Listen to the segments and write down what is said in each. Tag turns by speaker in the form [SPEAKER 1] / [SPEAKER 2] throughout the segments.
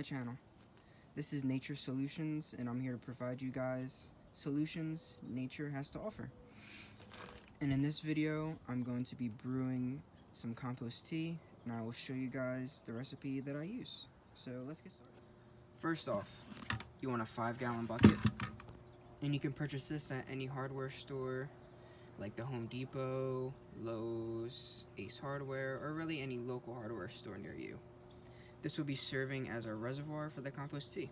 [SPEAKER 1] channel. This is Nature Solutions, and I'm here to provide you guys solutions nature has to offer. And in this video, I'm going to be brewing some compost tea, and I will show you guys the recipe that I use. So let's get started. First off, you want a 5-gallon bucket, and you can purchase this at any hardware store like the Home Depot, Lowe's, Ace Hardware, or really any local hardware store near you. This will be serving as a reservoir for the compost tea.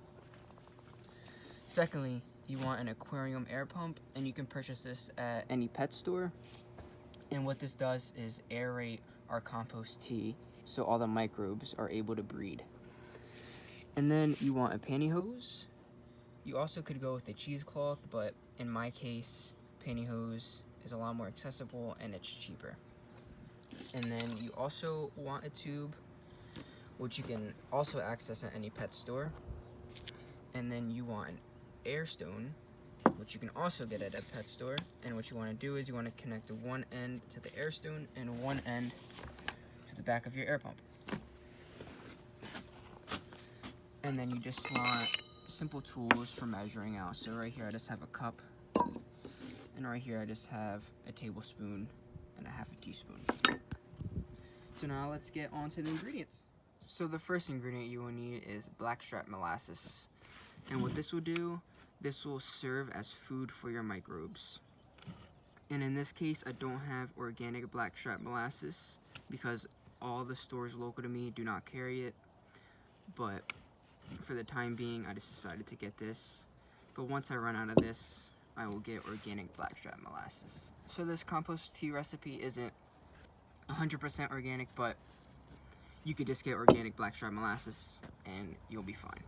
[SPEAKER 1] Secondly, you want an aquarium air pump, and you can purchase this at any pet store. And what this does is aerate our compost tea so all the microbes are able to breed. And then you want a pantyhose. You also could go with a cheesecloth, but in my case, pantyhose is a lot more accessible and it's cheaper. And then you also want a tube, which you can also access at any pet store. And then you want an air stone, which you can also get at a pet store. And what you want to do is you want to connect one end to the air stone and one end to the back of your air pump. And then you just want simple tools for measuring out. So right here I just have a cup, and right here I just have a tablespoon and a half a teaspoon. So now let's get on to the ingredients. So the first ingredient you will need is blackstrap molasses. And what this will do, this will serve as food for your microbes. And in this case, I don't have organic blackstrap molasses because all the stores local to me do not carry it. But for the time being, I just decided to get this. But once I run out of this, I will get organic blackstrap molasses. So this compost tea recipe isn't 100% organic, but you could just get organic blackstrap molasses and you'll be fine.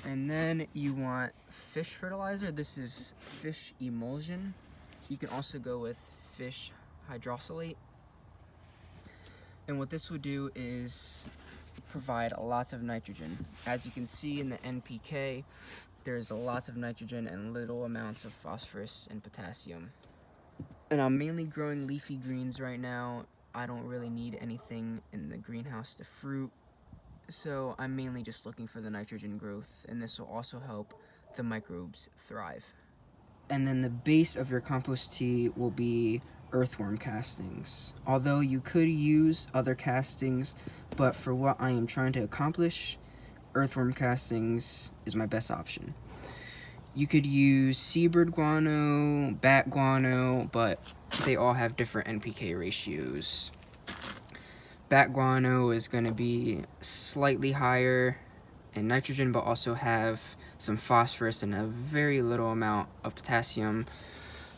[SPEAKER 1] And then you want fish fertilizer. This is fish emulsion. You can also go with fish hydrolysate. And what this will do is provide lots of nitrogen. As you can see in the NPK, there's lots of nitrogen and little amounts of phosphorus and potassium. And I'm mainly growing leafy greens right now. I don't really need anything in the greenhouse to fruit, so I'm mainly just looking for the nitrogen growth, and this will also help the microbes thrive. And then the base of your compost tea will be earthworm castings. Although you could use other castings, but for what I am trying to accomplish, earthworm castings is my best option. You could use seabird guano, bat guano, but they all have different NPK ratios. Bat guano is going to be slightly higher in nitrogen, but also have some phosphorus and a very little amount of potassium,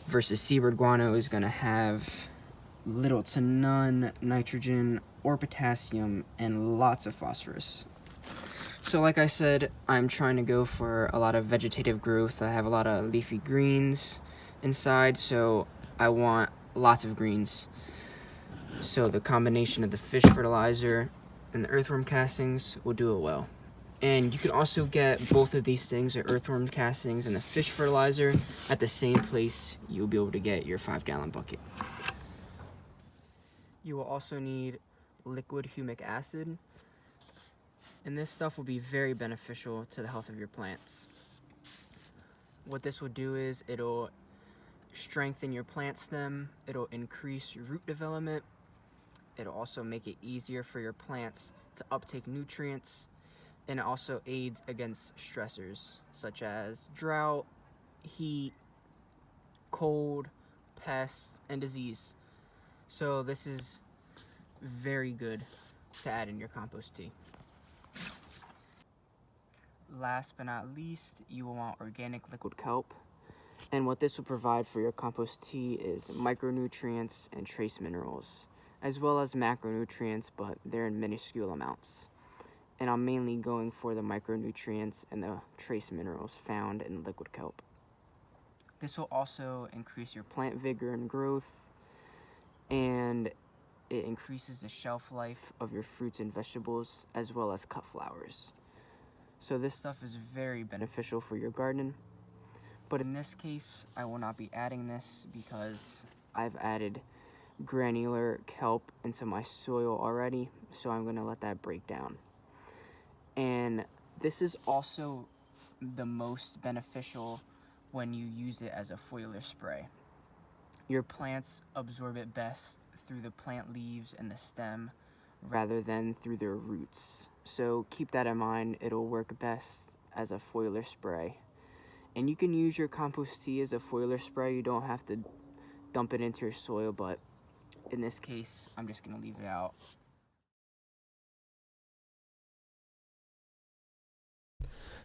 [SPEAKER 1] versus seabird guano is going to have little to none nitrogen or potassium and lots of phosphorus. So like I said, I'm trying to go for a lot of vegetative growth. I have a lot of leafy greens inside, so I want lots of greens. So the combination of the fish fertilizer and the earthworm castings will do it well. And you can also get both of these things, the earthworm castings and the fish fertilizer, at the same place you'll be able to get your 5-gallon bucket. You will also need liquid humic acid, and this stuff will be very beneficial to the health of your plants. What this will do is it'll strengthen your plant stem, it'll increase your root development, it'll also make it easier for your plants to uptake nutrients, and it also aids against stressors such as drought, heat, cold, pests, and disease. So this is very good to add in your compost tea. Last but not least, you will want organic liquid kelp. And what this will provide for your compost tea is micronutrients and trace minerals, as well as macronutrients, but they're in minuscule amounts. And I'm mainly going for the micronutrients and the trace minerals found in liquid kelp. This will also increase your plant vigor and growth, and it increases the shelf life of your fruits and vegetables, as well as cut flowers. So this stuff is very beneficial for your garden. But in this case, I will not be adding this because I've added granular kelp into my soil already, so I'm going to let that break down. And this is also the most beneficial when you use it as a foliar spray. Your plants absorb it best through the plant leaves and the stem rather than through their roots. So keep that in mind. It'll work best as a foliar spray. And you can use your compost tea as a foliar spray. You don't have to dump it into your soil, but in this case, I'm just going to leave it out.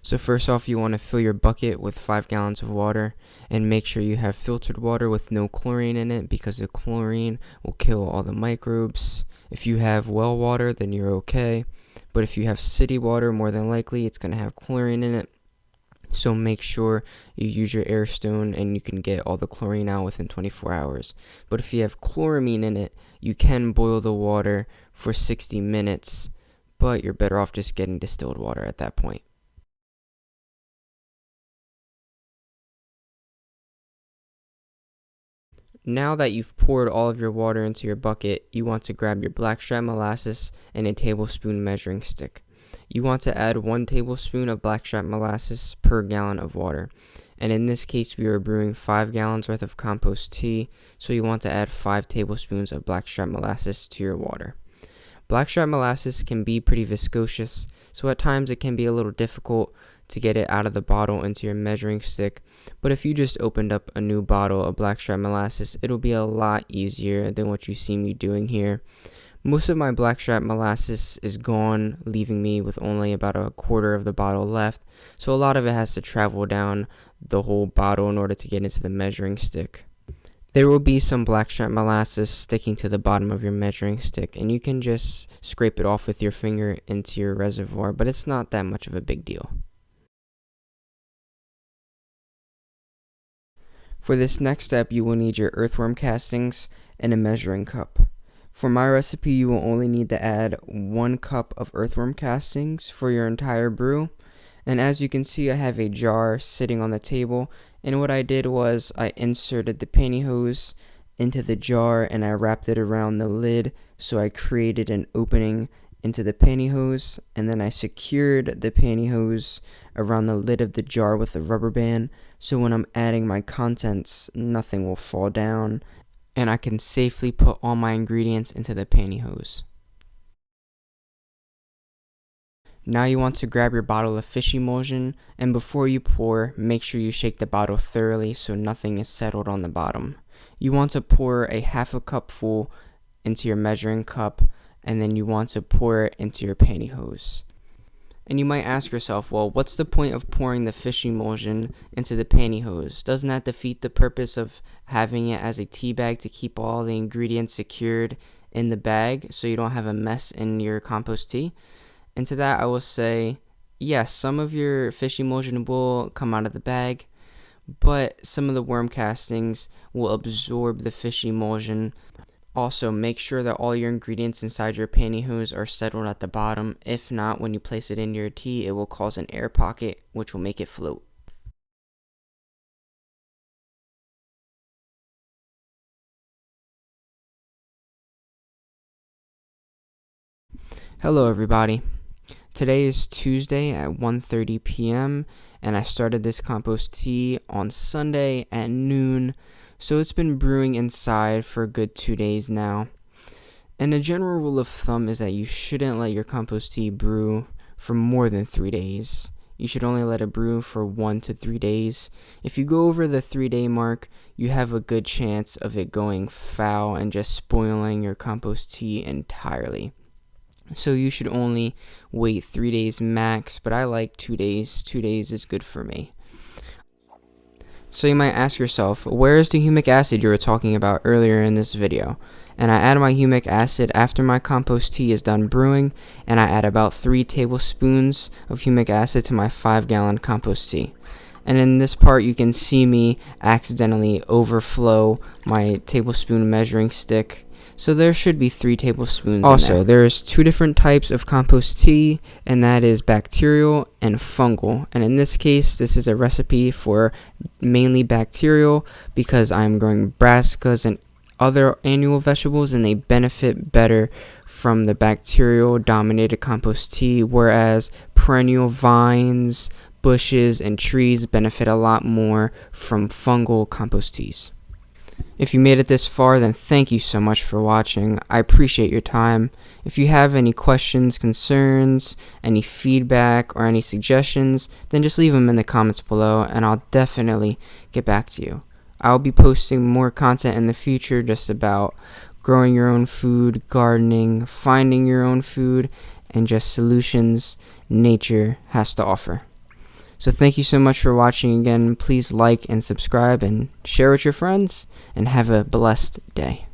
[SPEAKER 1] So first off, you want to fill your bucket with 5 gallons of water, and make sure you have filtered water with no chlorine in it, because the chlorine will kill all the microbes. If you have well water, then you're okay, but if you have city water, more than likely it's going to have chlorine in it. So make sure you use your air stone, and you can get all the chlorine out within 24 hours. But if you have chloramine in it, you can boil the water for 60 minutes, but you're better off just getting distilled water at that point. Now that you've poured all of your water into your bucket, you want to grab your blackstrap molasses and a tablespoon measuring stick. You want to add 1 tablespoon of blackstrap molasses per gallon of water. And in this case, we are brewing 5 gallons worth of compost tea, so you want to add 5 tablespoons of blackstrap molasses to your water. Blackstrap molasses can be pretty viscous, so at times it can be a little difficult to get it out of the bottle into your measuring stick, but if you just opened up a new bottle of blackstrap molasses, it'll be a lot easier than what you see me doing here. Most of my blackstrap molasses is gone, leaving me with only about a quarter of the bottle left, so a lot of it has to travel down the whole bottle in order to get into the measuring stick. There will be some blackstrap molasses sticking to the bottom of your measuring stick, and you can just scrape it off with your finger into your reservoir, but it's not that much of a big deal. For this next step, you will need your earthworm castings and a measuring cup. For my recipe, you will only need to add 1 cup of earthworm castings for your entire brew. And as you can see, I have a jar sitting on the table, and what I did was I inserted the pantyhose into the jar and I wrapped it around the lid, so I created an opening into the pantyhose, and then I secured the pantyhose around the lid of the jar with a rubber band, so when I'm adding my contents, nothing will fall down, and I can safely put all my ingredients into the pantyhose. Now you want to grab your bottle of fish emulsion, and before you pour, make sure you shake the bottle thoroughly so nothing is settled on the bottom. You want to pour a half a cup full into your measuring cup, and then you want to pour it into your pantyhose. And you might ask yourself, well, what's the point of pouring the fish emulsion into the pantyhose? Doesn't that defeat the purpose of having it as a tea bag to keep all the ingredients secured in the bag so you don't have a mess in your compost tea? And to that I will say, yes, some of your fish emulsion will come out of the bag, but some of the worm castings will absorb the fish emulsion. Also, make sure that all your ingredients inside your pantyhose are settled at the bottom. If not, when you place it in your tea, it will cause an air pocket, which will make it float. Hello everybody. Today is Tuesday at 1:30 p.m. and I started this compost tea on Sunday at noon. So it's been brewing inside for a good 2 days now. And a general rule of thumb is that you shouldn't let your compost tea brew for more than 3 days. You should only let it brew for 1 to 3 days. If you go over the 3-day mark, you have a good chance of it going foul and just spoiling your compost tea entirely. So you should only wait 3 days max, but I like 2 days. 2 days is good for me. So you might ask yourself, where is the humic acid you were talking about earlier in this video? And I add my humic acid after my compost tea is done brewing, and I add about 3 tablespoons of humic acid to my 5-gallon compost tea. And in this part, you can see me accidentally overflow my tablespoon measuring stick. So there should be 3 tablespoons. Also, there's 2 different types of compost tea, and that is bacterial and fungal. And in this case, this is a recipe for mainly bacterial because I'm growing brassicas and other annual vegetables, and they benefit better from the bacterial dominated compost tea, whereas perennial vines, bushes, and trees benefit a lot more from fungal compost teas. If you made it this far, then thank you so much for watching. I appreciate your time. If you have any questions, concerns, any feedback, or any suggestions, then just leave them in the comments below, and I'll definitely get back to you. I'll be posting more content in the future just about growing your own food, gardening, finding your own food, and just solutions nature has to offer. So thank you so much for watching again. Please like and subscribe and share with your friends, and have a blessed day.